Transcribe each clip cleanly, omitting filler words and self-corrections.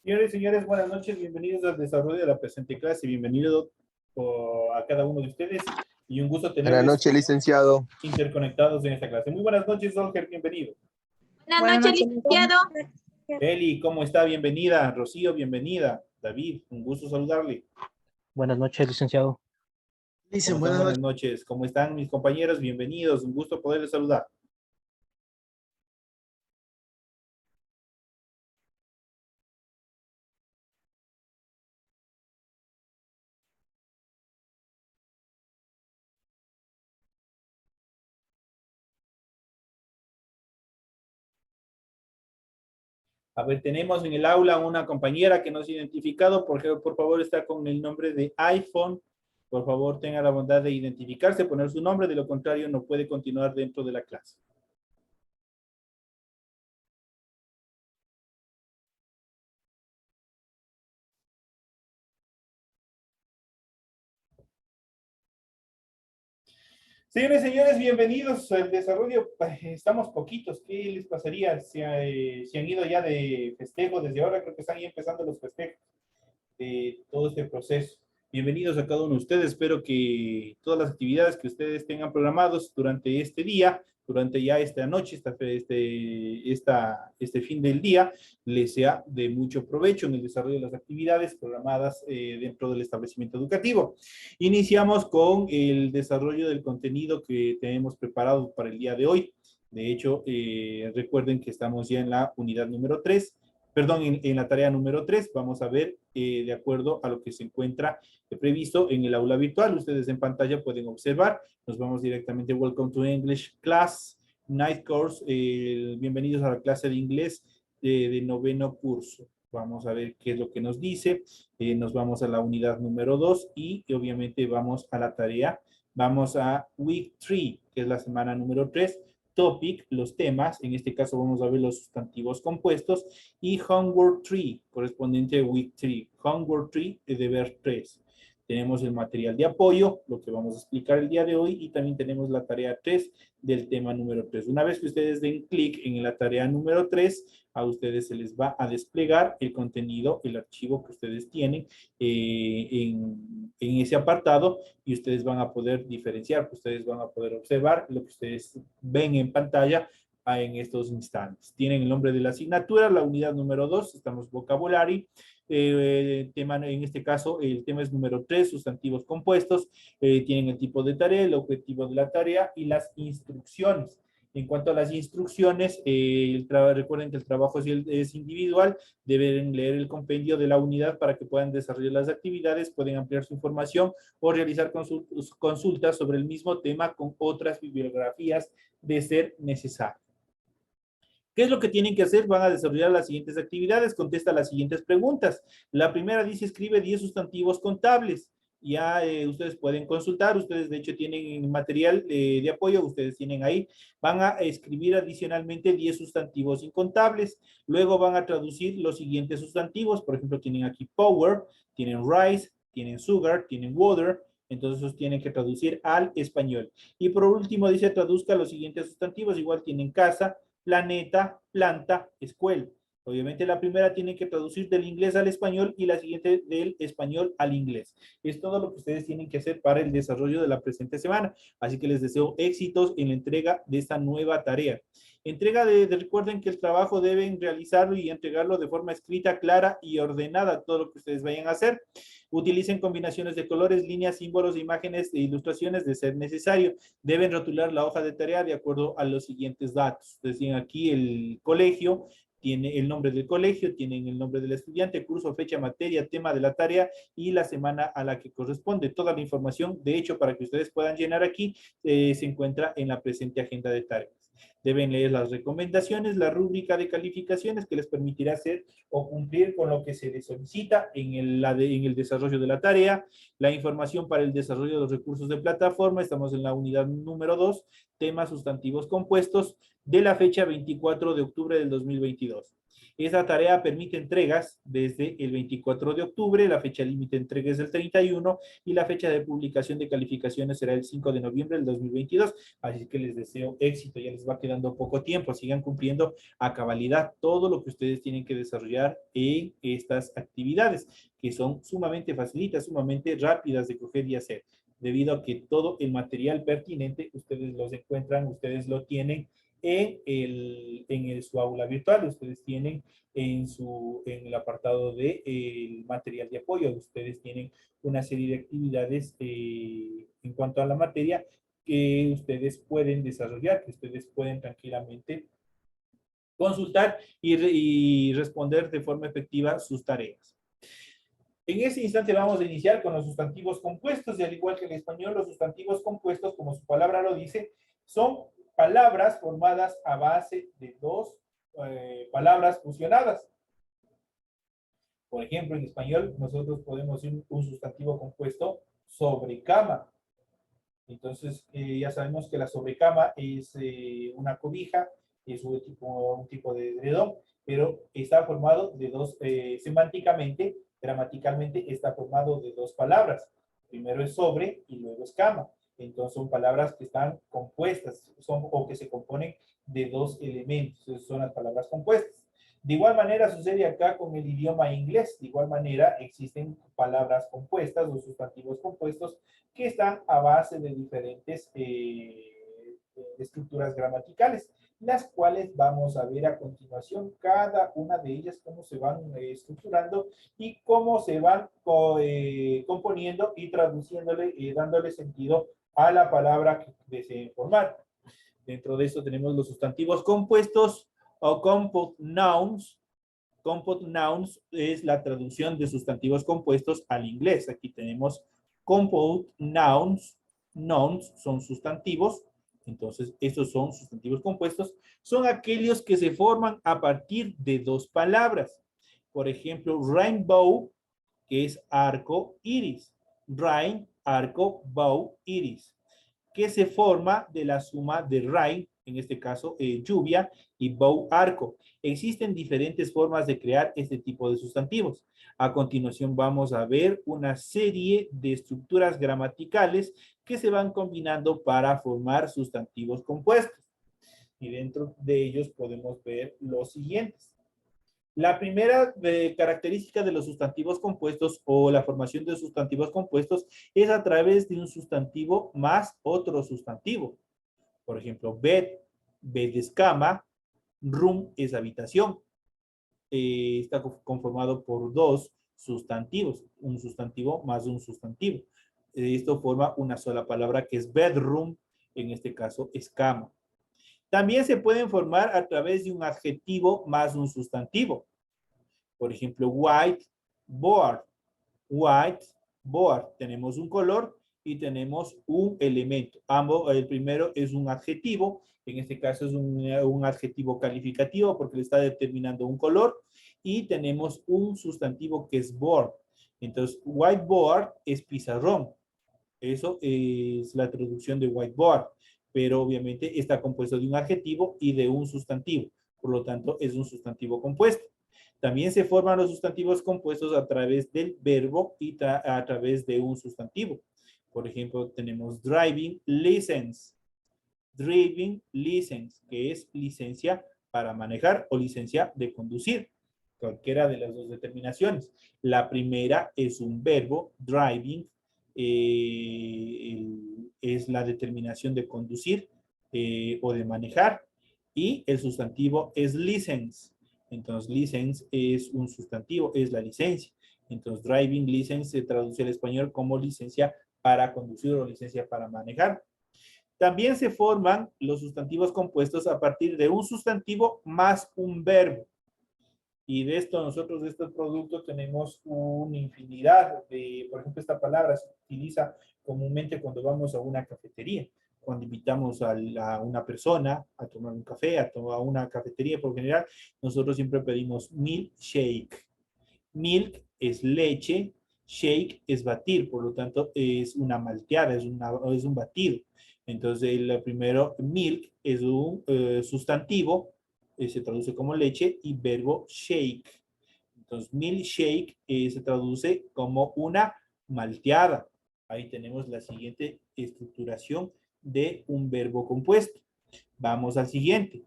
Señores y señores, buenas noches, bienvenidos al desarrollo de la presente clase, bienvenido a cada uno de ustedes y un gusto Buenas tenerles noches, licenciado. interconectados en esta clase. Muy buenas noches, Olger, bienvenido. Buenas Buenas noches, noches, licenciado. Eli, ¿cómo está? Bienvenida. Rocío, bienvenida. David, un gusto saludarle. Buenas noches, licenciado. ¿Cómo Dicen están? buenas Buenas noches. noches. ¿Cómo están mis compañeros? Bienvenidos, un gusto poderles saludar. A ver, tenemos en el aula una compañera que no se ha identificado, por favor está con el nombre de iPhone. Por favor, tenga la bondad de identificarse, poner su nombre, de lo contrario no puede continuar dentro de la clase. Señores y señores, bienvenidos al desarrollo. Estamos poquitos. ¿Qué les pasaría si han ido ya de festejo? Desde ahora creo que están ya empezando los festejos de todo este proceso. Bienvenidos a cada uno de ustedes. Espero que todas las actividades que ustedes tengan programados durante este día, durante ya esta noche, este fin del día, les sea de mucho provecho en el desarrollo de las actividades programadas dentro del establecimiento educativo. Iniciamos con el desarrollo del contenido que tenemos preparado para el día de hoy. De hecho, recuerden que estamos ya en la unidad número 3, perdón, en la tarea número 3, vamos a ver de acuerdo a lo que se encuentra previsto en el aula virtual. Ustedes en pantalla pueden observar. Nos vamos directamente. Welcome to English Class, Night Course. Bienvenidos a la clase de inglés de noveno curso. Vamos a ver qué es lo que nos dice. Nos vamos a la unidad número 2 y obviamente vamos a la tarea. Vamos a Week 3, que es la semana número 3. Topic, los temas, en este caso vamos a ver los sustantivos compuestos, y Homework 3, correspondiente a Week 3, Homework 3, deber 3. Tenemos el material de apoyo, lo que vamos a explicar el día de hoy, y también tenemos la tarea 3 del tema número 3. Una vez que ustedes den clic en la tarea número 3, a ustedes se les va a desplegar el contenido, el archivo que ustedes tienen en ese apartado, y ustedes van a poder diferenciar, ustedes van a poder observar lo que ustedes ven en pantalla en estos instantes. Tienen el nombre de la asignatura, la unidad número 2, estamos vocabulario. Tema, en este caso, el tema es número 3, sustantivos compuestos. Tienen el tipo de tarea, el objetivo de la tarea y las instrucciones. En cuanto a las instrucciones, recuerden que el trabajo es individual, deben leer el compendio de la unidad para que puedan desarrollar las actividades, pueden ampliar su información o realizar consultas sobre el mismo tema con otras bibliografías de ser necesario. ¿Qué es lo que tienen que hacer? Van a desarrollar las siguientes actividades, contesta las siguientes preguntas. La primera dice, escribe 10 sustantivos contables. Ya ustedes pueden consultar, ustedes de hecho tienen material de apoyo, ustedes tienen ahí, van a escribir adicionalmente 10 sustantivos incontables, luego van a traducir los siguientes sustantivos, por ejemplo tienen aquí power, tienen rice, tienen sugar, tienen water, entonces tienen que traducir al español. Y por último dice, traduzca los siguientes sustantivos, igual tienen casa, planeta, planta, escuela. Obviamente la primera tiene que traducir del inglés al español y la siguiente del español al inglés. Es todo lo que ustedes tienen que hacer para el desarrollo de la presente semana. Así que les deseo éxitos en la entrega de esta nueva tarea. Recuerden que el trabajo deben realizarlo y entregarlo de forma escrita, clara y ordenada, todo lo que ustedes vayan a hacer. Utilicen combinaciones de colores, líneas, símbolos, imágenes e ilustraciones de ser necesario. Deben rotular la hoja de tarea de acuerdo a los siguientes datos. Decían aquí el colegio, tiene el nombre del colegio, tienen el nombre del estudiante, curso, fecha, materia, tema de la tarea y la semana a la que corresponde. Toda la información, de hecho, para que ustedes puedan llenar aquí, se encuentra en la presente agenda de tareas. Deben leer las recomendaciones, la rúbrica de calificaciones que les permitirá hacer o cumplir con lo que se les solicita en el desarrollo de la tarea, la información para el desarrollo de los recursos de plataforma. Estamos en la unidad número 2, temas sustantivos compuestos, de la fecha 24 de octubre del 2022. Esta tarea permite entregas desde el 24 de octubre, la fecha límite de entrega es el 31 y la fecha de publicación de calificaciones será el 5 de noviembre del 2022. Así que les deseo éxito, ya les va quedando poco tiempo, sigan cumpliendo a cabalidad todo lo que ustedes tienen que desarrollar en estas actividades, que son sumamente facilitas, sumamente rápidas de coger y hacer, debido a que todo el material pertinente ustedes los encuentran, ustedes lo tienen su aula virtual. Ustedes tienen en el apartado de el material de apoyo, ustedes tienen una serie de actividades en cuanto a la materia que ustedes pueden desarrollar, que ustedes pueden tranquilamente consultar y responder de forma efectiva sus tareas. En este instante vamos a iniciar con los sustantivos compuestos, y al igual que en español, los sustantivos compuestos, como su palabra lo dice, son palabras formadas a base de dos palabras fusionadas. Por ejemplo, en español, nosotros podemos decir un sustantivo compuesto sobrecama. Entonces, ya sabemos que la sobrecama es una cobija, es un tipo de edredón, pero está formado de dos, semánticamente, gramaticalmente, está formado de dos palabras. Primero es sobre y luego es cama. Entonces, son palabras que están compuestas, o que se componen de dos elementos. Esas son las palabras compuestas. De igual manera sucede acá con el idioma inglés. De igual manera existen palabras compuestas o sustantivos compuestos que están a base de diferentes estructuras gramaticales, las cuales vamos a ver a continuación, cada una de ellas, cómo se van estructurando y cómo se van componiendo y traduciéndole, dándole sentido a la palabra que deseen formar. Dentro de esto tenemos los sustantivos compuestos o compound nouns. Compound nouns es la traducción de sustantivos compuestos al inglés. Aquí tenemos compound nouns. Nouns son sustantivos. Entonces, estos son sustantivos compuestos. Son aquellos que se forman a partir de dos palabras. Por ejemplo, rainbow, que es arco iris. Rain, arco, bow, iris, que se forma de la suma de rain, en este caso lluvia, y bow, arco. Existen diferentes formas de crear este tipo de sustantivos. A continuación vamos a ver una serie de estructuras gramaticales que se van combinando para formar sustantivos compuestos. Y dentro de ellos podemos ver los siguientes. La primera característica de los sustantivos compuestos o la formación de sustantivos compuestos es a través de un sustantivo más otro sustantivo. Por ejemplo, bed, bed es cama, room es habitación. Está conformado por dos sustantivos, un sustantivo más un sustantivo. Esto forma una sola palabra que es bedroom, en este caso es cama. También se pueden formar a través de un adjetivo más un sustantivo. Por ejemplo, white board. White board. Tenemos un color y tenemos un elemento. Ambos, el primero es un adjetivo. En este caso es un adjetivo calificativo porque le está determinando un color. Y tenemos un sustantivo que es board. Entonces, whiteboard es pizarrón. Eso es la traducción de whiteboard. Pero obviamente está compuesto de un adjetivo y de un sustantivo. Por lo tanto, es un sustantivo compuesto. También se forman los sustantivos compuestos a través del verbo y a través de un sustantivo. Por ejemplo, tenemos driving license. Driving license, que es licencia para manejar o licencia de conducir. Cualquiera de las dos determinaciones. La primera es un verbo, driving, es la determinación de conducir o de manejar. Y el sustantivo es license. Entonces, license es un sustantivo, es la licencia. Entonces, driving license se traduce al español como licencia para conducir o licencia para manejar. También se forman los sustantivos compuestos a partir de un sustantivo más un verbo. Y de esto, nosotros de estos productos tenemos una infinidad de, por ejemplo, esta palabra se utiliza comúnmente cuando vamos a una cafetería. Cuando invitamos a una persona a tomar un café, a una cafetería por general, nosotros siempre pedimos milkshake. Milk es leche, shake es batir, por lo tanto es una malteada, es un batido. Entonces el primero, milk, es un sustantivo se traduce como leche, y verbo shake. Entonces, milkshake se traduce como una malteada. Ahí tenemos la siguiente estructuración de un verbo compuesto. Vamos al siguiente.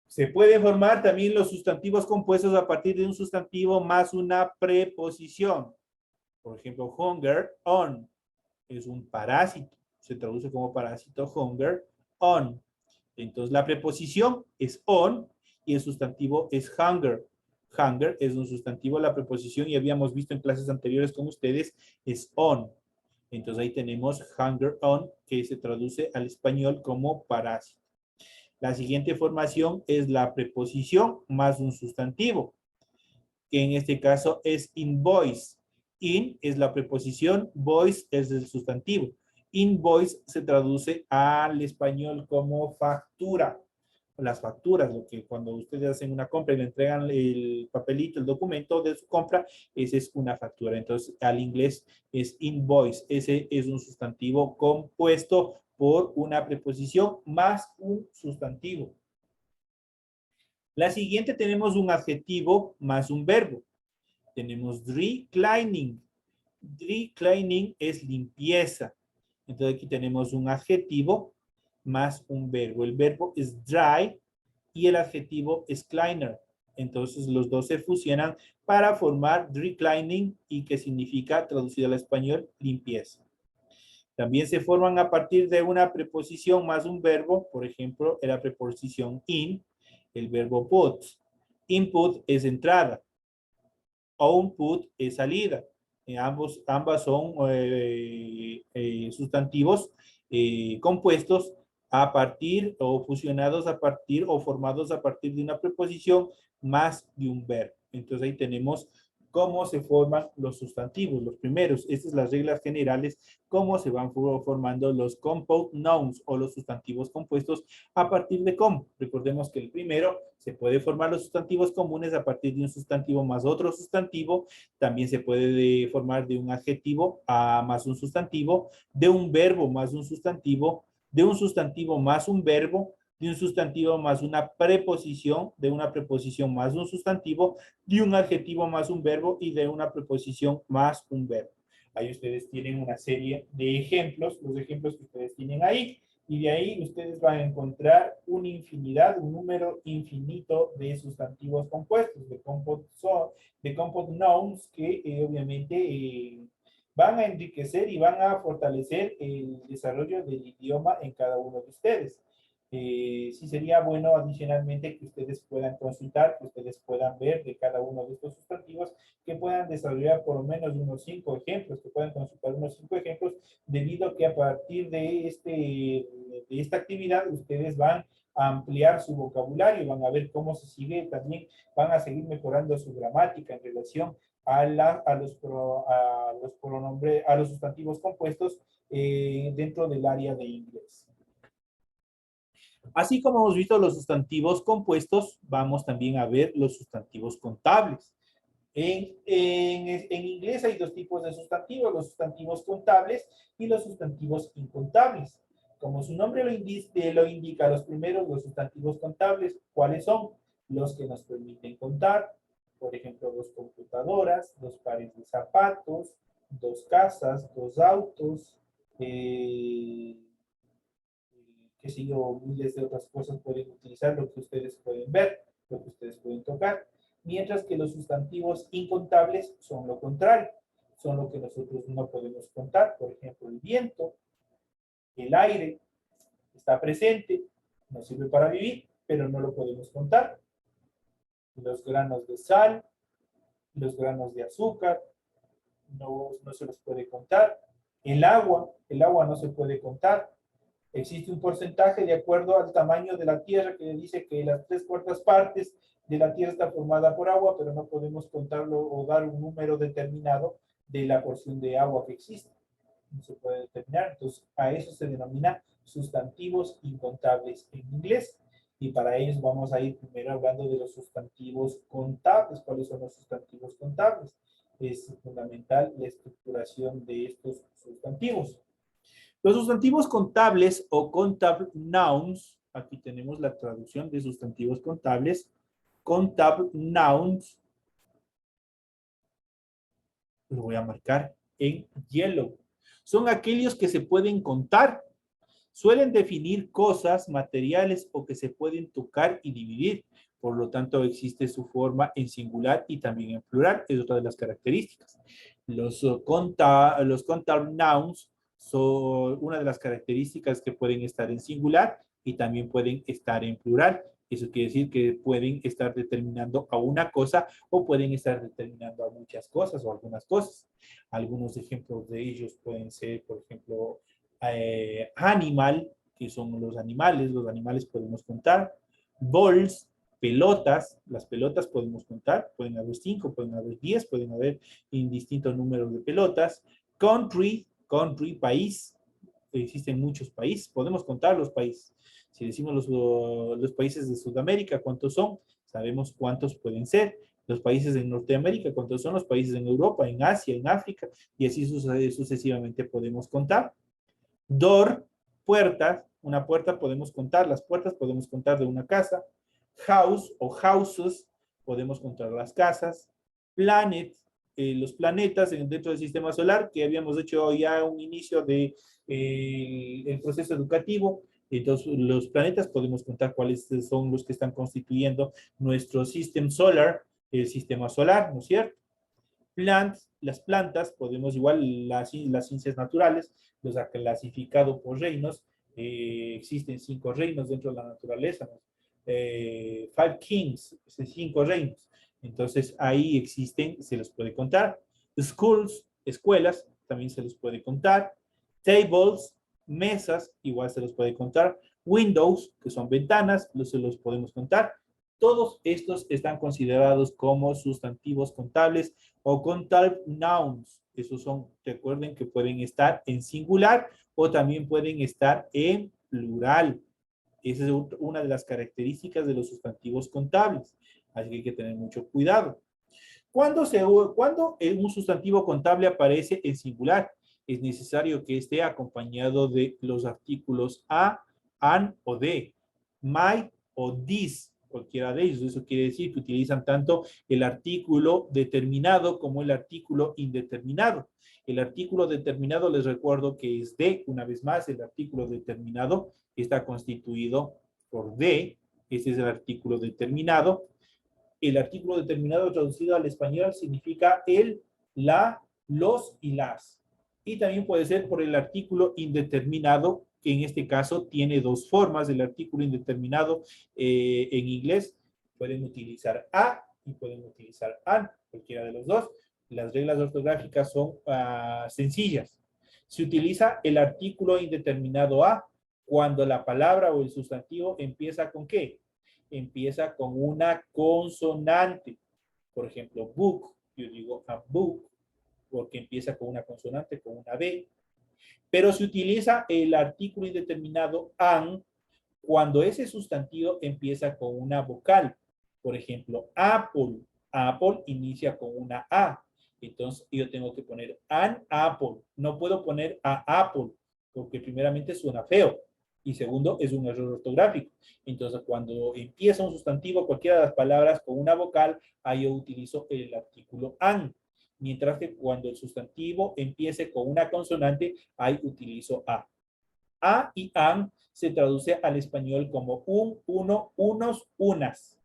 Se pueden formar también los sustantivos compuestos a partir de un sustantivo más una preposición. Por ejemplo, hunger, on, es un parásito. Se traduce como parásito, hunger, on. Entonces, la preposición es on y el sustantivo es hunger. Hunger es un sustantivo, la preposición, y habíamos visto en clases anteriores con ustedes, es on. Entonces, ahí tenemos hunger on, que se traduce al español como parásito. La siguiente formación es la preposición más un sustantivo, que en este caso es invoice. In es la preposición, voice es el sustantivo. Invoice se traduce al español como factura. Las facturas, lo que cuando ustedes hacen una compra y le entregan el papelito, el documento de su compra, esa es una factura. Entonces, al inglés es invoice. Ese es un sustantivo compuesto por una preposición más un sustantivo. La siguiente tenemos un adjetivo más un verbo. Tenemos dry cleaning. Dry cleaning es limpieza. Entonces aquí tenemos un adjetivo más un verbo. El verbo es dry y el adjetivo es cleaner. Entonces los dos se fusionan para formar dry cleaning, y que significa, traducido al español, limpieza. También se forman a partir de una preposición más un verbo. Por ejemplo, la preposición in, el verbo put. Input es entrada. Output es salida. Ambas son sustantivos compuestos a partir o fusionados a partir o formados a partir de una preposición más de un verbo. Entonces ahí tenemos cómo se forman los sustantivos, los primeros. Estas son las reglas generales, cómo se van formando los compound nouns o los sustantivos compuestos a partir de cómo. Recordemos que el primero se puede formar los sustantivos comunes a partir de un sustantivo más otro sustantivo. También se puede formar de un adjetivo a más un sustantivo, de un verbo más un sustantivo, de un sustantivo más un verbo, de un sustantivo más una preposición, de una preposición más un sustantivo, de un adjetivo más un verbo y de una preposición más un verbo. Ahí ustedes tienen una serie de ejemplos, los ejemplos que ustedes tienen ahí, y de ahí ustedes van a encontrar una infinidad, un número infinito de sustantivos compuestos, de compound nouns que obviamente van a enriquecer y van a fortalecer el desarrollo del idioma en cada uno de ustedes. Sí sería bueno adicionalmente que ustedes puedan consultar, que ustedes puedan ver de cada uno de estos sustantivos, que puedan desarrollar por lo menos unos 5 ejemplos, que puedan consultar unos 5 ejemplos, debido a que a partir de esta actividad ustedes van a ampliar su vocabulario, van a ver cómo se sigue, también van a seguir mejorando su gramática en relación a los sustantivos compuestos dentro del área de inglés. Así como hemos visto los sustantivos compuestos, vamos también a ver los sustantivos contables. En inglés hay dos tipos de sustantivos, los sustantivos contables y los sustantivos incontables. Como su nombre lo indica, los primeros, los sustantivos contables, ¿cuáles son? Los que nos permiten contar, por ejemplo, 2 computadoras, 2 pares de zapatos, 2 casas, 2 autos, qué sé yo, miles de otras cosas pueden utilizar, lo que ustedes pueden ver, lo que ustedes pueden tocar. Mientras que los sustantivos incontables son lo contrario, son lo que nosotros no podemos contar. Por ejemplo, el viento, el aire, está presente, nos sirve para vivir, pero no lo podemos contar. Los granos de sal, los granos de azúcar, no se los puede contar. El agua no se puede contar. Existe un porcentaje de acuerdo al tamaño de la Tierra que dice que las 3/4 partes de la Tierra está formada por agua, pero no podemos contarlo o dar un número determinado de la porción de agua que existe. No se puede determinar. Entonces, a eso se denomina sustantivos incontables en inglés. Y para ellos vamos a ir primero hablando de los sustantivos contables. ¿Cuáles son los sustantivos contables? Es fundamental la estructuración de estos sustantivos. Los sustantivos contables o contable nouns aquí tenemos la traducción de sustantivos contables. Contable nouns, lo voy a marcar en yellow. Son aquellos que se pueden contar. Suelen definir cosas, materiales o que se pueden tocar y dividir. Por lo tanto, existe su forma en singular y también en plural. Es otra de las características. Los countable nouns son una de las características que pueden estar en singular y también pueden estar en plural. Eso quiere decir que pueden estar determinando a una cosa o pueden estar determinando a muchas cosas o algunas cosas. Algunos ejemplos de ellos pueden ser, por ejemplo, animal, que son los animales podemos contar. Balls, pelotas, las pelotas podemos contar, pueden haber 5, pueden haber 10, pueden haber indistintos números de pelotas. Country, país, existen muchos países, podemos contar los países. Si decimos los países de Sudamérica, ¿cuántos son? Sabemos cuántos pueden ser. Los países de Norteamérica, ¿cuántos son? Los países en Europa, en Asia, en África, y así sucesivamente podemos contar. Door, puertas, una puerta podemos contar, las puertas podemos contar de una casa. House o houses, podemos contar las casas. Planet, los planetas dentro del sistema solar, que habíamos hecho ya un inicio de el proceso educativo. Entonces, los planetas podemos contar cuáles son los que están constituyendo nuestro sistema solar, el sistema solar, ¿no es cierto? Plants, las plantas, podemos igual las ciencias naturales, los ha clasificado por reinos. Existen 5 reinos dentro de la naturaleza, ¿no? 5 kings, 5 reinos. Entonces ahí existen, se los puede contar. Schools, escuelas, también se los puede contar. Tables, mesas, igual se los puede contar. Windows, que son ventanas, se los podemos contar. Todos estos están considerados como sustantivos contables o contable nouns. Esos son, recuerden que pueden estar en singular o también pueden estar en plural. Esa es una de las características de los sustantivos contables. Así que hay que tener mucho cuidado. Cuando un sustantivo contable aparece en singular, es necesario que esté acompañado de los artículos a, an o de, my o this, cualquiera de ellos. Eso quiere decir que utilizan tanto el artículo determinado como el artículo indeterminado. El artículo determinado, les recuerdo que es de, una vez más, el artículo determinado está constituido por de, este es el artículo determinado. El artículo determinado traducido al español significa el, la, los y las. Y también puede ser por el artículo indeterminado, que en este caso tiene 2 formas. El artículo indeterminado en inglés pueden utilizar a y pueden utilizar an, cualquiera de los dos. Las reglas ortográficas son sencillas. Se utiliza el artículo indeterminado a cuando la palabra o el sustantivo empieza con ¿qué? Empieza con una consonante. Por ejemplo, book, yo digo a book, porque empieza con una consonante, con una B. Pero se utiliza el artículo indeterminado an cuando ese sustantivo empieza con una vocal. Por ejemplo, apple. Apple inicia con una A. Entonces, yo tengo que poner an apple. No puedo poner a apple, porque primeramente suena feo. Y segundo, es un error ortográfico. Entonces, cuando empieza un sustantivo, cualquiera de las palabras con una vocal, ahí yo utilizo el artículo an. Mientras que cuando el sustantivo empiece con una consonante, ahí utilizo a. A y an se traduce al español como un, uno, unos, unas.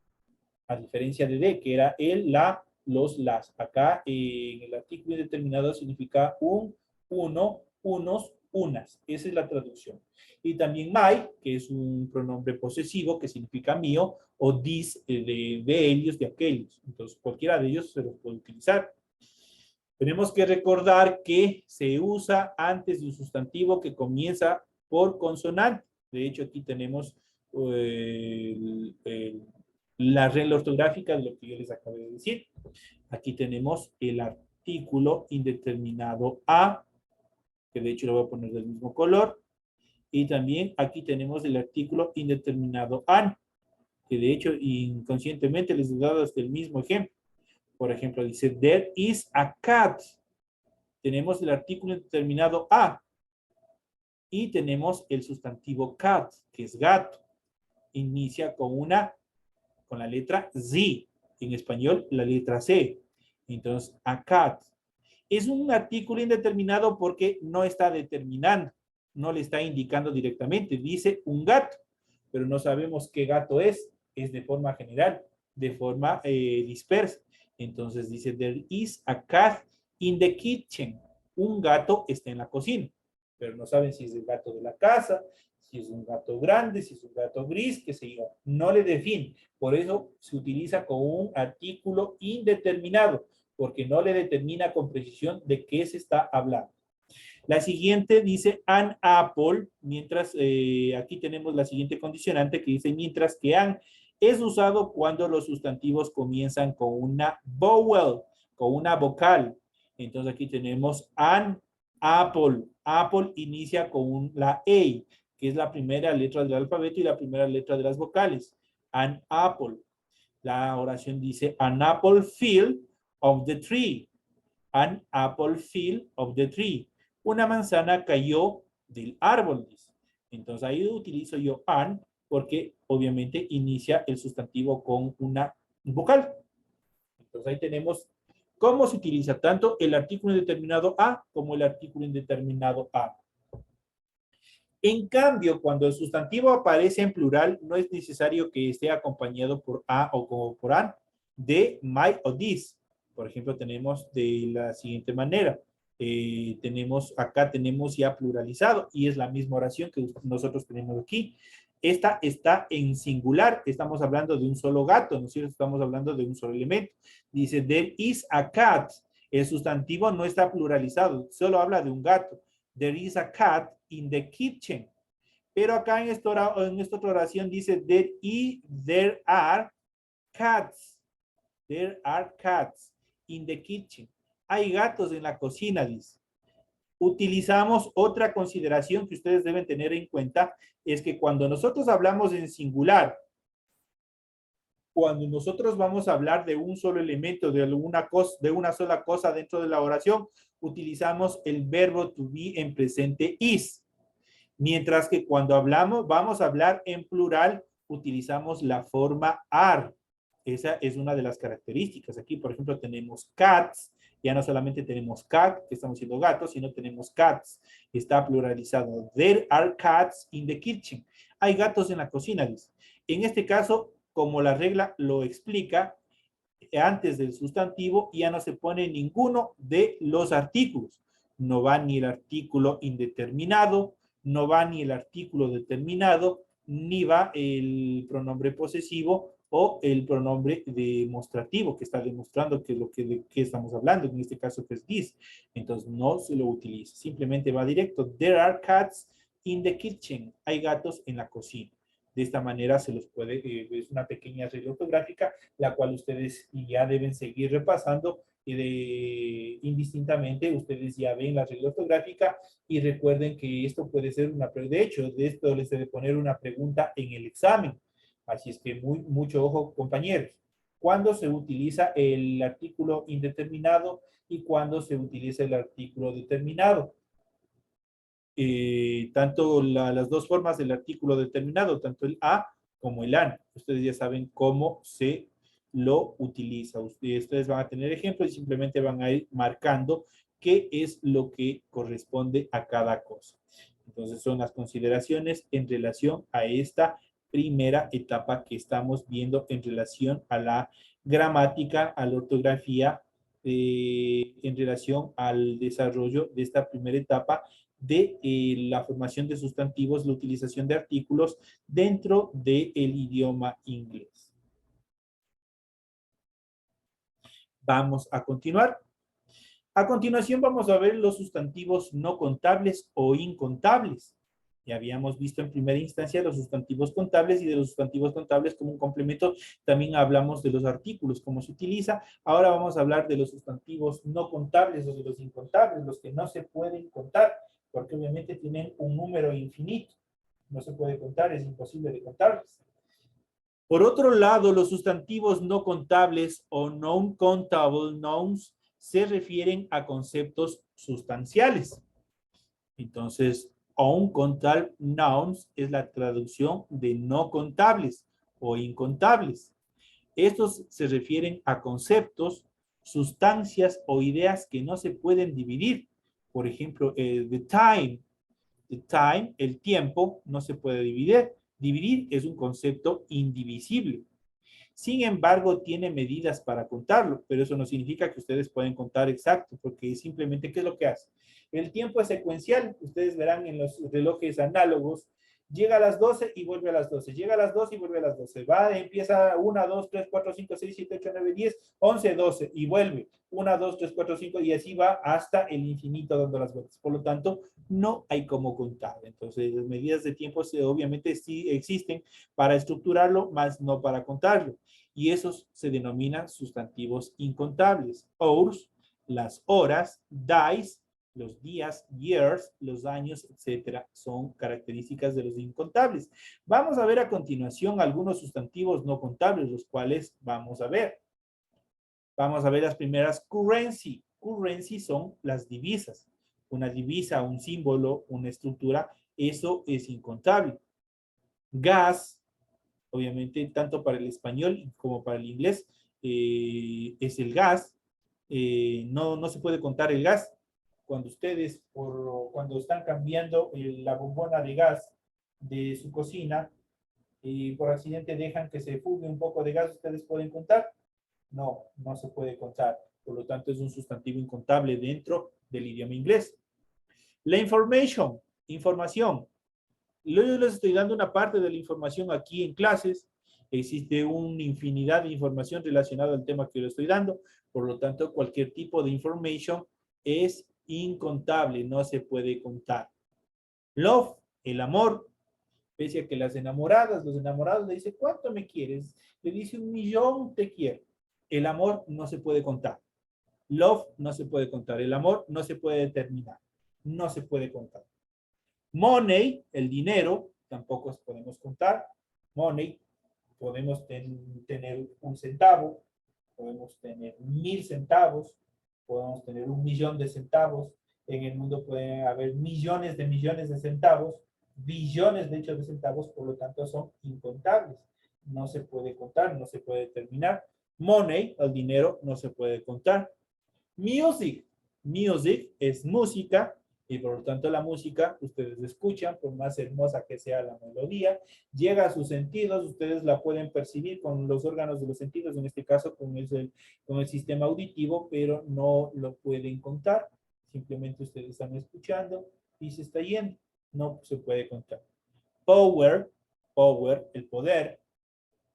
A diferencia de que era el, la, los, las. Acá en el artículo indeterminado significa un, uno, unos, unas. Esa es la traducción. Y también my, que es un pronombre posesivo que significa mío, o this, de ellos, de aquellos. Entonces, cualquiera de ellos se los puede utilizar. Tenemos que recordar que se usa antes de un sustantivo que comienza por consonante. De hecho, aquí tenemos la regla ortográfica de lo que yo les acabo de decir. Aquí tenemos el artículo indeterminado a, que de hecho lo voy a poner del mismo color. Y también aquí tenemos el artículo indeterminado an, que de hecho inconscientemente les he dado hasta el mismo ejemplo. Por ejemplo, dice, there is a cat. Tenemos el artículo indeterminado a. Y tenemos el sustantivo cat, que es gato. inicia con la letra Z. En español, la letra C. Entonces, a cat. Es un artículo indeterminado porque no está determinando, no le está indicando directamente. Dice un gato, pero no sabemos qué gato es de forma general, de forma dispersa. Entonces dice, there is a cat in the kitchen. Un gato está en la cocina, pero no saben si es el gato de la casa, si es un gato grande, si es un gato gris, qué sé yo. No le define. Por eso se utiliza con un artículo indeterminado, porque no le determina con precisión de qué se está hablando. La siguiente dice an apple, mientras aquí tenemos la siguiente condicionante que dice mientras que an es usado cuando los sustantivos comienzan con una vowel, con una vocal. Entonces aquí tenemos an apple. Apple inicia con la A, que es la primera letra del alfabeto y la primera letra de las vocales. An apple. La oración dice an apple fell of the tree. An apple fell of the tree. Una manzana cayó del árbol, dice. Entonces ahí utilizo yo an porque obviamente inicia el sustantivo con una vocal. Entonces ahí tenemos cómo se utiliza tanto el artículo indeterminado a como el artículo indeterminado a. En cambio, cuando el sustantivo aparece en plural, no es necesario que esté acompañado por a o como por an, de, my o this. Por ejemplo, tenemos de la siguiente manera. Acá tenemos ya pluralizado y es la misma oración que nosotros tenemos aquí. Esta está en singular, estamos hablando de un solo gato, ¿no es cierto? Estamos hablando de un solo elemento. Dice, there is a cat. El sustantivo no está pluralizado, solo habla de un gato. There is a cat in the kitchen. Pero acá en esta otra oración dice, there are cats. There are cats in the kitchen. Hay gatos en la cocina, dice. Utilizamos otra consideración que ustedes deben tener en cuenta, es que cuando nosotros hablamos en singular, cuando nosotros vamos a hablar de un solo elemento, de una sola cosa dentro de la oración, utilizamos el verbo to be en presente is. Mientras que cuando vamos a hablar en plural, utilizamos la forma are. Esa es una de las características. Aquí, por ejemplo, tenemos cats. Ya no solamente tenemos cat, que estamos diciendo gatos, sino tenemos cats. Está pluralizado. There are cats in the kitchen. Hay gatos en la cocina, dice. En este caso, como la regla lo explica, antes del sustantivo ya no se pone ninguno de los artículos. No va ni el artículo indeterminado, no va ni el artículo determinado, ni va el pronombre posesivo o el pronombre demostrativo que está demostrando que de qué estamos hablando, en este caso que es this. Entonces no se lo utiliza, simplemente va directo. There are cats in the kitchen. Hay gatos en la cocina. De esta manera se los puede, es una pequeña regla ortográfica, la cual ustedes ya deben seguir repasando indistintamente. Ustedes ya ven la regla ortográfica y recuerden que esto puede ser de hecho, de esto les debe poner una pregunta en el examen. Así es que mucho ojo, compañeros. ¿Cuándo se utiliza el artículo indeterminado y cuándo se utiliza el artículo determinado? Tanto las dos formas del artículo determinado, tanto el a como el an. Ustedes ya saben cómo se lo utiliza. Ustedes van a tener ejemplos y simplemente van a ir marcando qué es lo que corresponde a cada cosa. Entonces son las consideraciones en relación a esta primera etapa que estamos viendo en relación a la gramática, a la ortografía, en relación al desarrollo de esta primera etapa de la formación de sustantivos, la utilización de artículos dentro del idioma inglés. Vamos a continuar. A continuación vamos a ver los sustantivos no contables o incontables. Ya habíamos visto en primera instancia los sustantivos contables y de los sustantivos contables como un complemento también hablamos de los artículos, cómo se utiliza. Ahora vamos a hablar de los sustantivos no contables o de los incontables, los que no se pueden contar, porque obviamente tienen un número infinito. No se puede contar, es imposible de contarlos. Por otro lado, los sustantivos no contables o non-countable nouns se refieren a conceptos sustanciales. Entonces, Uncontable nouns es la traducción de no contables o incontables. Estos se refieren a conceptos, sustancias o ideas que no se pueden dividir. Por ejemplo, the time. The time, el tiempo, no se puede dividir. Dividir es un concepto indivisible. Sin embargo, tiene medidas para contarlo, pero eso no significa que ustedes pueden contar exacto, porque simplemente, ¿qué es lo que hace? El tiempo es secuencial. Ustedes verán en los relojes análogos, llega a las 12 y vuelve a las 12, llega a las 12 y vuelve a las 12, va, empieza 1, 2, 3, 4, 5, 6, 7, 8, 9, 10, 11, 12 y vuelve 1, 2, 3, 4, 5 y así va hasta el infinito dando las vueltas. Por lo tanto, no hay cómo contar. Entonces, las medidas de tiempo obviamente sí existen para estructurarlo, más no para contarlo. Y esos se denominan sustantivos incontables. Hours, las horas, days, los días, years, los años, etcétera, son características de los incontables. Vamos a ver a continuación algunos sustantivos no contables, los cuales vamos a ver. Vamos a ver las primeras, currency. Currency son las divisas. Una divisa, un símbolo, una estructura, eso es incontable. Gas, obviamente, tanto para el español como para el inglés, es el gas. No se puede contar el gas. Cuando ustedes, cuando están cambiando la bombona de gas de su cocina y por accidente dejan que se fugue un poco de gas, ¿ustedes pueden contar? No se puede contar. Por lo tanto, es un sustantivo incontable dentro del idioma inglés. La información. Yo les estoy dando una parte de la información aquí en clases. Existe una infinidad de información relacionada al tema que yo estoy dando. Por lo tanto, cualquier tipo de information es incontable, no se puede contar. Love, el amor. Pese a que las enamoradas, los enamorados le dicen, ¿cuánto me quieres? Le dice 1.000.000 te quiero. El amor no se puede contar. Love no se puede contar. El amor no se puede determinar. No se puede contar. Money, el dinero, tampoco podemos contar. Money, podemos tener un centavo, podemos tener 1.000 centavos, podemos tener 1.000.000 de centavos. En el mundo pueden haber millones de centavos, billones de hecho de centavos, por lo tanto son incontables. No se puede contar, no se puede determinar. Money, el dinero, no se puede contar. Music. Music es música y por lo tanto la música, ustedes escuchan, por más hermosa que sea la melodía, llega a sus sentidos, ustedes la pueden percibir con los órganos de los sentidos, en este caso con el sistema auditivo, pero no lo pueden contar. Simplemente ustedes están escuchando y se está yendo. No se puede contar. Power, el poder.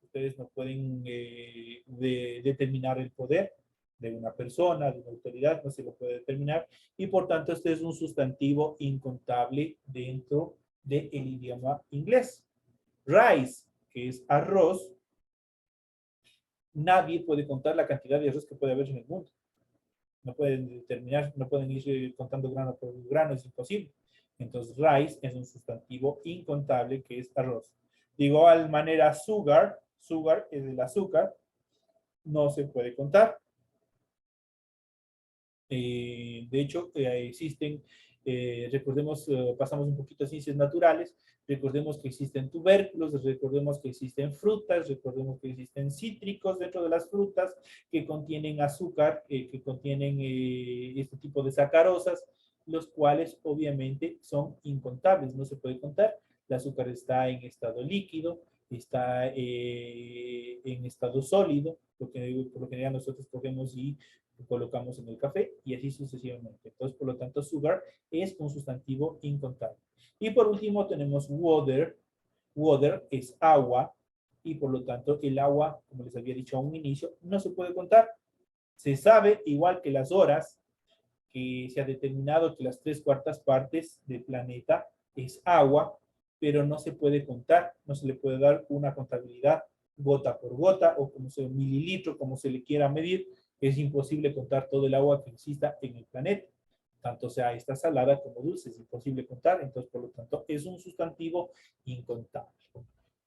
Ustedes no pueden determinar el poder de una persona, de una autoridad, no se lo puede determinar, y por tanto este es un sustantivo incontable dentro del idioma inglés. Rice, que es arroz, nadie puede contar la cantidad de arroz que puede haber en el mundo. No pueden determinar, no pueden ir contando grano por grano, es imposible. Entonces, rice es un sustantivo incontable que es arroz. De igual manera, sugar es el azúcar, no se puede contar. De hecho, existen, recordemos, pasamos un poquito a ciencias naturales, recordemos que existen tubérculos, recordemos que existen frutas, recordemos que existen cítricos dentro de las frutas que contienen azúcar, que contienen este tipo de sacarosas, los cuales obviamente son incontables, no se puede contar. El azúcar está en estado líquido, está en estado sólido, por lo general nosotros cogemos y colocamos en el café y así sucesivamente. Entonces, por lo tanto, sugar es un sustantivo incontable. Y por último tenemos water. Water es agua y por lo tanto el agua, como les había dicho a un inicio, no se puede contar. Se sabe, igual que las horas, que se ha determinado que las 3/4 partes del planeta es agua, pero no se puede contar, no se le puede dar una contabilidad gota por gota o como sea mililitro, como se le quiera medir. Es imposible contar todo el agua que exista en el planeta, tanto sea esta salada como dulce, es imposible contar, entonces por lo tanto es un sustantivo incontable.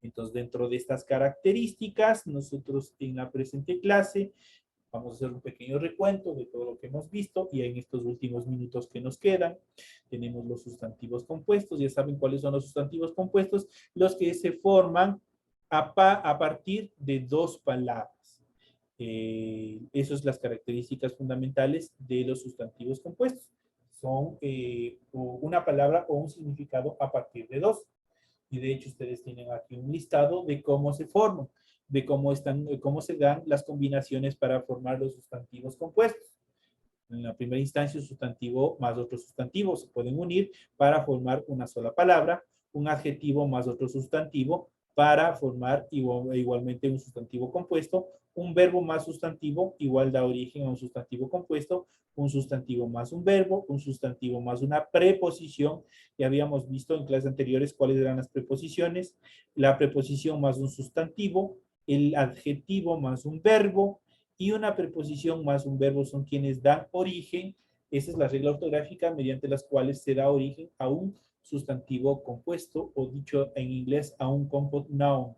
Entonces dentro de estas características, nosotros en la presente clase Vamos a hacer un pequeño recuento de todo lo que hemos visto y en estos últimos minutos que nos quedan tenemos los sustantivos compuestos. Ya saben cuáles son los sustantivos compuestos, los que se forman a partir de dos palabras. Esas son las características fundamentales de los sustantivos compuestos. Son una palabra o un significado a partir de dos. Y de hecho ustedes tienen aquí un listado de cómo se forman, de cómo se dan las combinaciones para formar los sustantivos compuestos. En la primera instancia, un sustantivo más otro sustantivo se pueden unir para formar una sola palabra, un adjetivo más otro sustantivo para formar igualmente un sustantivo compuesto, un verbo más sustantivo igual da origen a un sustantivo compuesto, un sustantivo más un verbo, un sustantivo más una preposición. Ya habíamos visto en clases anteriores cuáles eran las preposiciones, la preposición más un sustantivo, el adjetivo más un verbo, y una preposición más un verbo son quienes dan origen. Esa es la regla ortográfica mediante las cuales se da origen a un sustantivo compuesto, o dicho en inglés, a un compound noun.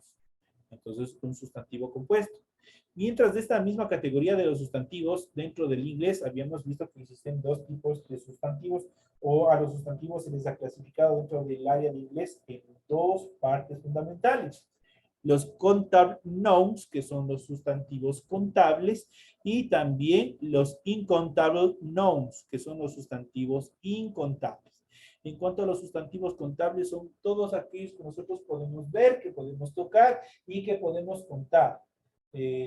Entonces, un sustantivo compuesto. Mientras de esta misma categoría de los sustantivos, dentro del inglés habíamos visto que existen dos tipos de sustantivos, o a los sustantivos se les ha clasificado dentro del área de inglés en dos partes fundamentales. Los countable nouns, que son los sustantivos contables, y también los incountable nouns, que son los sustantivos incontables. En cuanto a los sustantivos contables, son todos aquellos que nosotros podemos ver, que podemos tocar y que podemos contar.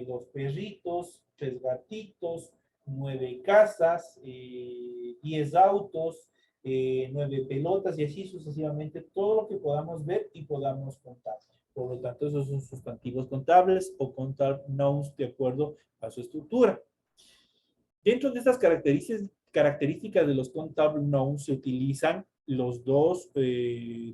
Los perritos, 3 gatitos, 9 casas, 10 autos, 9 pelotas y así sucesivamente, todo lo que podamos ver y podamos contar. Por lo tanto, esos son sustantivos contables o countable nouns de acuerdo a su estructura. Dentro de estas características de los countable nouns se utilizan los dos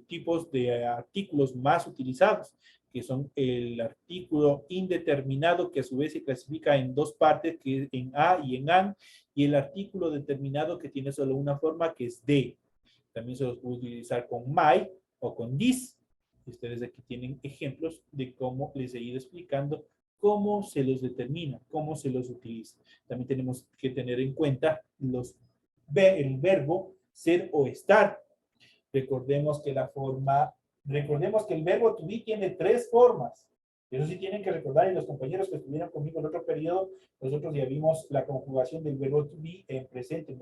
tipos de artículos más utilizados, que son el artículo indeterminado, que a su vez se clasifica en dos partes, que es en a y en an, y el artículo determinado, que tiene solo una forma, que es de. También se los puede utilizar con my o con this. Ustedes aquí tienen ejemplos de cómo les he ido explicando cómo se los determina, cómo se los utiliza. También tenemos que tener en cuenta el verbo ser o estar. Recordemos que el verbo to be tiene 3 formas. Eso sí tienen que recordar, y los compañeros que estuvieron conmigo en otro periodo, nosotros ya vimos la conjugación del verbo to be en presente, en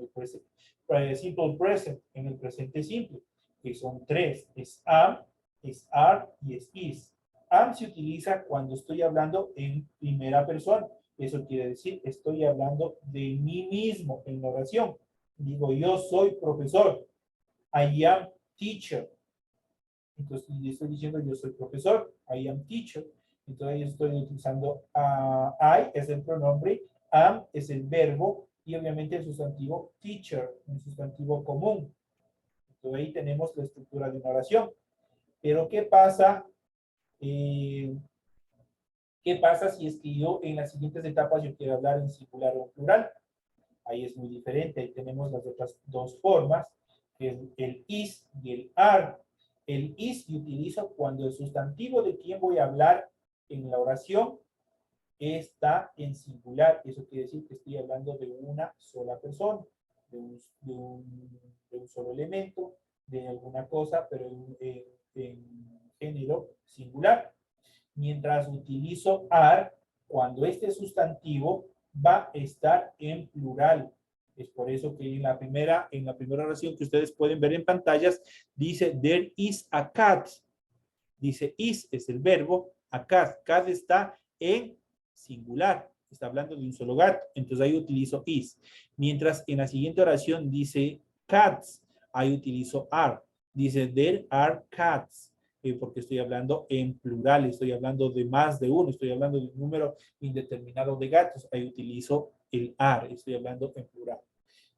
el simple present, en el presente simple, que son 3, es am, es are y es is. Am se utiliza cuando estoy hablando en primera persona. Eso quiere decir, estoy hablando de mí mismo en la oración. Digo, yo soy profesor. I am teacher. Entonces, estoy diciendo yo soy profesor. I am teacher. Entonces, estoy utilizando I es el pronombre, am es el verbo y obviamente el sustantivo teacher, un sustantivo común. Entonces, ahí tenemos la estructura de una oración. Pero, ¿qué pasa? ¿Qué pasa si es que yo en las siguientes etapas yo quiero hablar en singular o en plural? Ahí es muy diferente. Ahí tenemos las otras dos formas, que es el is y el are. El is yo utilizo cuando el sustantivo de quien voy a hablar en la oración está en singular. Eso quiere decir que estoy hablando de una sola persona, de un solo elemento, de alguna cosa, pero en género singular. Mientras utilizo are cuando este sustantivo va a estar en plural. Es por eso que en la primera oración que ustedes pueden ver en pantallas, dice, there is a cat. Dice, is es el verbo, a cat. Cat está en singular. Está hablando de un solo gato. Entonces ahí utilizo is. Mientras en la siguiente oración dice cats, ahí utilizo are. Dice, there are cats. Porque estoy hablando en plural, estoy hablando de más de uno, estoy hablando de un número indeterminado de gatos, ahí utilizo el are, estoy hablando en plural.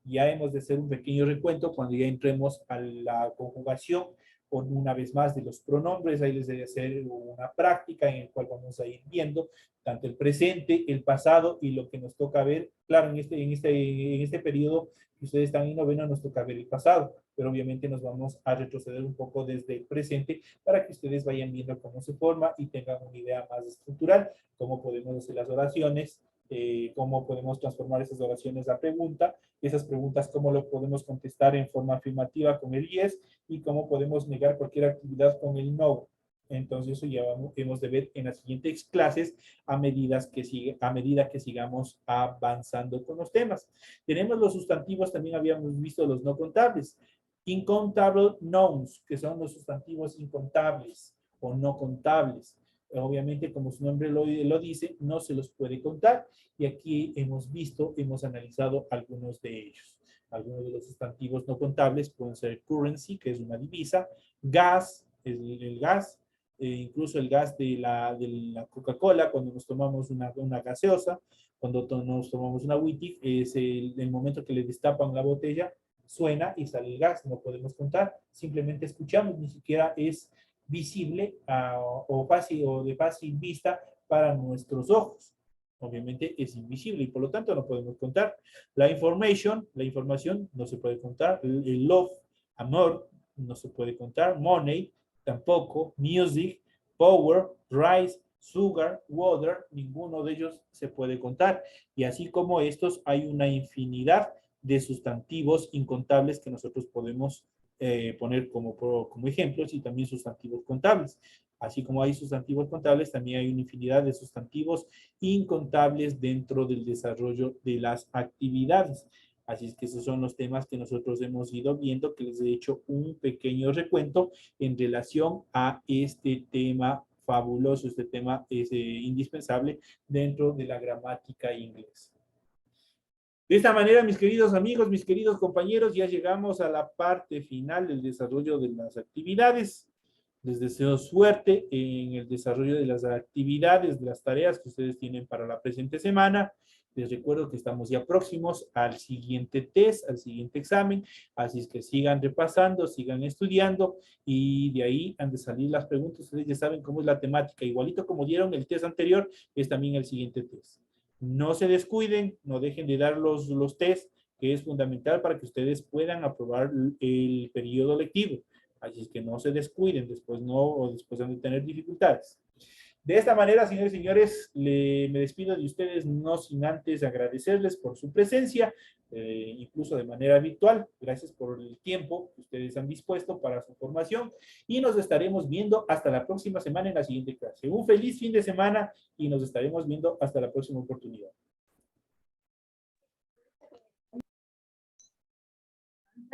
Ya hemos de hacer un pequeño recuento cuando ya entremos a la conjugación, con una vez más de los pronombres. Ahí les debe hacer una práctica en la cual vamos a ir viendo tanto el presente, el pasado y lo que nos toca ver. Claro, en este periodo que ustedes están en noveno nos toca ver el pasado, pero obviamente nos vamos a retroceder un poco desde el presente para que ustedes vayan viendo cómo se forma y tengan una idea más estructural, cómo podemos hacer las oraciones cómo podemos transformar esas oraciones a pregunta, esas preguntas cómo lo podemos contestar en forma afirmativa con el yes y cómo podemos negar cualquier actividad con el no. Entonces eso ya hemos de ver en las siguientes clases a medida que sigamos avanzando con los temas. Tenemos los sustantivos, también habíamos visto los no contables. Incountable nouns, que son los sustantivos incontables o no contables. Obviamente, como su nombre lo dice, no se los puede contar. Y aquí hemos analizado algunos de ellos. Algunos de los sustantivos no contables pueden ser currency, que es una divisa, gas, es el gas, incluso el gas de la Coca-Cola, cuando nos tomamos una gaseosa, cuando nos tomamos una whisky, es el momento que le destapan la botella, suena y sale el gas, no podemos contar, simplemente escuchamos, ni siquiera es visible o de fácil vista para nuestros ojos. Obviamente es invisible y por lo tanto no podemos contar. La información no se puede contar. El love, amor, no se puede contar. Money, tampoco. Music, power, rice, sugar, water, ninguno de ellos se puede contar. Y así como estos, hay una infinidad de sustantivos incontables que nosotros podemos poner como ejemplos y también sustantivos contables. Así como hay sustantivos contables, también hay una infinidad de sustantivos incontables dentro del desarrollo de las actividades. Así es que esos son los temas que nosotros hemos ido viendo, que les he hecho un pequeño recuento en relación a este tema fabuloso, este tema es indispensable dentro de la gramática inglesa. De esta manera, mis queridos amigos, mis queridos compañeros, ya llegamos a la parte final del desarrollo de las actividades. Les deseo suerte en el desarrollo de las actividades, de las tareas que ustedes tienen para la presente semana. Les recuerdo que estamos ya próximos al siguiente test, al siguiente examen, así es que sigan repasando, sigan estudiando y de ahí han de salir las preguntas. Ustedes ya saben cómo es la temática, igualito como dieron el test anterior, es también el siguiente test. No se descuiden, no dejen de dar los test, que es fundamental para que ustedes puedan aprobar el periodo lectivo. Así es que no se descuiden, después han de tener dificultades. De esta manera, señores y señores, me despido de ustedes no sin antes agradecerles por su presencia, incluso de manera virtual. Gracias por el tiempo que ustedes han dispuesto para su formación y nos estaremos viendo hasta la próxima semana en la siguiente clase. Un feliz fin de semana y nos estaremos viendo hasta la próxima oportunidad.